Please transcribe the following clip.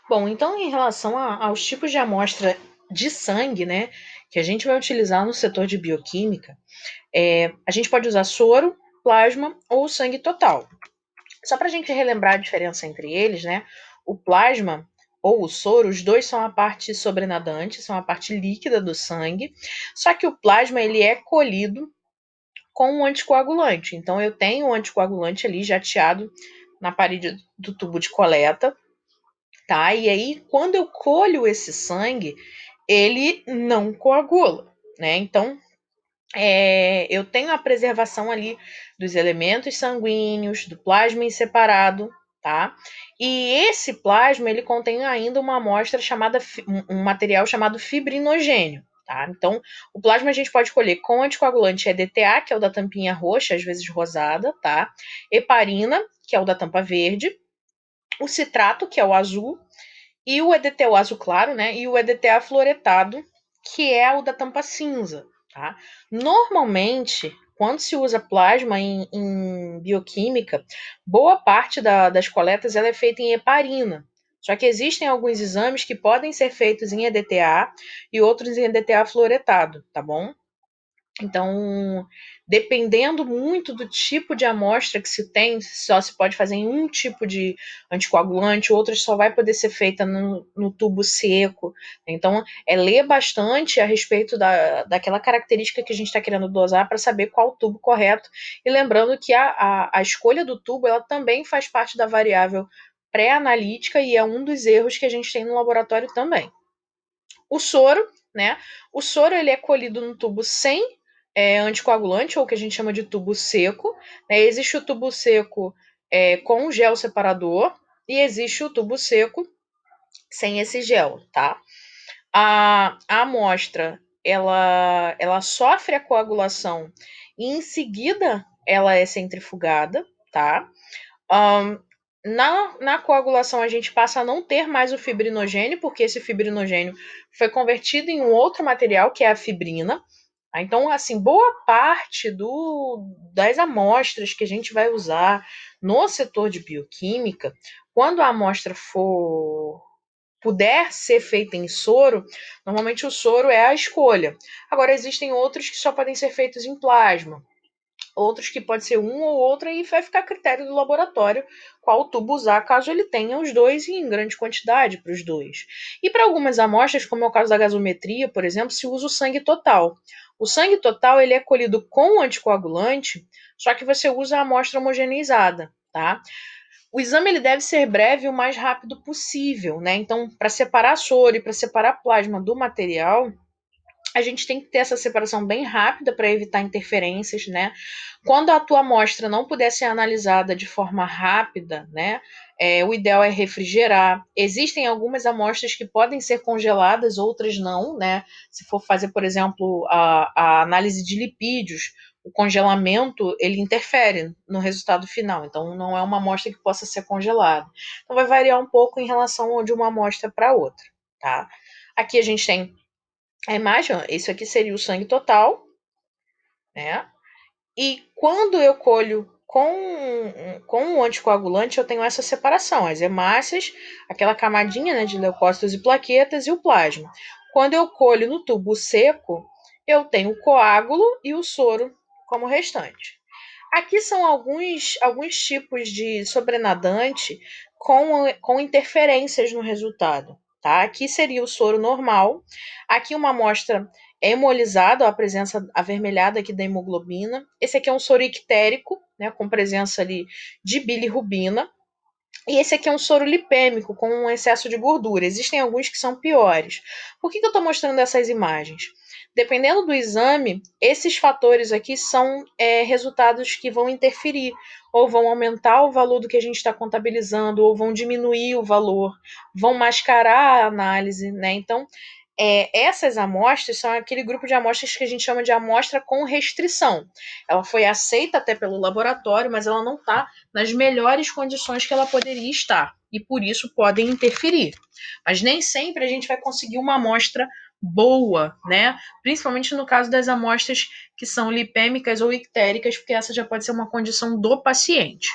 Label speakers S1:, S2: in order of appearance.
S1: Bom, então em relação aos tipos de amostra de sangue, né, que a gente vai utilizar no setor de bioquímica, a gente pode usar soro, plasma ou sangue total. Só para a gente relembrar a diferença entre eles, né, o plasma ou o soro, os dois são a parte sobrenadante, são a parte líquida do sangue, só que o plasma ele é colhido com um anticoagulante. Então eu tenho um anticoagulante ali jateado na parede do tubo de coleta, tá? E aí, quando eu colho esse sangue, ele não coagula, né? Então, eu tenho a preservação ali dos elementos sanguíneos, do plasma em separado, tá? E esse plasma, ele contém ainda uma amostra chamada, um material chamado fibrinogênio, tá? Então, o plasma a gente pode colher com anticoagulante EDTA, que é o da tampinha roxa, às vezes rosada, tá? Heparina, que é o da tampa verde, o citrato, que é o azul, e o EDTA, o azul claro, né? E o EDTA fluoretado, que é o da tampa cinza, tá? Normalmente, quando se usa plasma em bioquímica, boa parte das coletas ela é feita em heparina. Só que existem alguns exames que podem ser feitos em EDTA e outros em EDTA fluoretado, tá bom? Então, dependendo muito do tipo de amostra que se tem, só se pode fazer em um tipo de anticoagulante, outras só vai poder ser feita no tubo seco. Então, ler bastante a respeito daquela característica que a gente está querendo dosar para saber qual o tubo correto. E lembrando que a escolha do tubo ela também faz parte da variável pré-analítica e é um dos erros que a gente tem no laboratório também. O soro, né? O soro ele é colhido no tubo sem anticoagulante, ou que a gente chama de tubo seco. Né? Existe o tubo seco com gel separador e existe o tubo seco sem esse gel, tá? A amostra ela sofre a coagulação e em seguida ela é centrifugada, tá? Um, na coagulação, a gente passa a não ter mais o fibrinogênio, porque esse fibrinogênio foi convertido em um outro material, que é a fibrina. Então, assim, boa parte das amostras que a gente vai usar no setor de bioquímica, quando a amostra puder ser feita em soro, normalmente o soro é a escolha. Agora, existem outros que só podem ser feitos em plasma, outros que pode ser um ou outro, e vai ficar a critério do laboratório qual tubo usar, caso ele tenha os dois em grande quantidade para os dois. E para algumas amostras, como é o caso da gasometria, por exemplo, se usa o sangue total. O sangue total ele é colhido com anticoagulante, só que você usa a amostra homogeneizada, tá? O exame ele deve ser breve e o mais rápido possível, né? Então, para separar soro e para separar plasma do material, a gente tem que ter essa separação bem rápida para evitar interferências, né? Quando a tua amostra não puder ser analisada de forma rápida, né? O ideal é refrigerar. Existem algumas amostras que podem ser congeladas, outras não, né? Se for fazer, por exemplo, a análise de lipídios, o congelamento ele interfere no resultado final. Então, não é uma amostra que possa ser congelada. Então, vai variar um pouco em relação de uma amostra para outra, tá? Aqui a gente tem a imagem, ó, isso aqui seria o sangue total, né? E quando eu colho com o anticoagulante, eu tenho essa separação, as hemácias, aquela camadinha, né, de leucócitos e plaquetas e o plasma. Quando eu colho no tubo seco, eu tenho o coágulo e o soro como restante. Aqui são alguns tipos de sobrenadante com interferências no resultado. Tá? Aqui seria o soro normal. Aqui uma amostra hemolizada, a presença avermelhada aqui da hemoglobina. Esse aqui é um soro ictérico, né, com presença ali de bilirrubina. E esse aqui é um soro lipêmico, com um excesso de gordura. Existem alguns que são piores. Por que eu estou mostrando essas imagens? Dependendo do exame, esses fatores aqui são resultados que vão interferir, ou vão aumentar o valor do que a gente está contabilizando, ou vão diminuir o valor, vão mascarar a análise, né? Então, essas amostras são aquele grupo de amostras que a gente chama de amostra com restrição. Ela foi aceita até pelo laboratório, mas ela não está nas melhores condições que ela poderia estar, e por isso podem interferir. Mas nem sempre a gente vai conseguir uma amostra boa, né? Principalmente no caso das amostras que são lipêmicas ou ictéricas, porque essa já pode ser uma condição do paciente.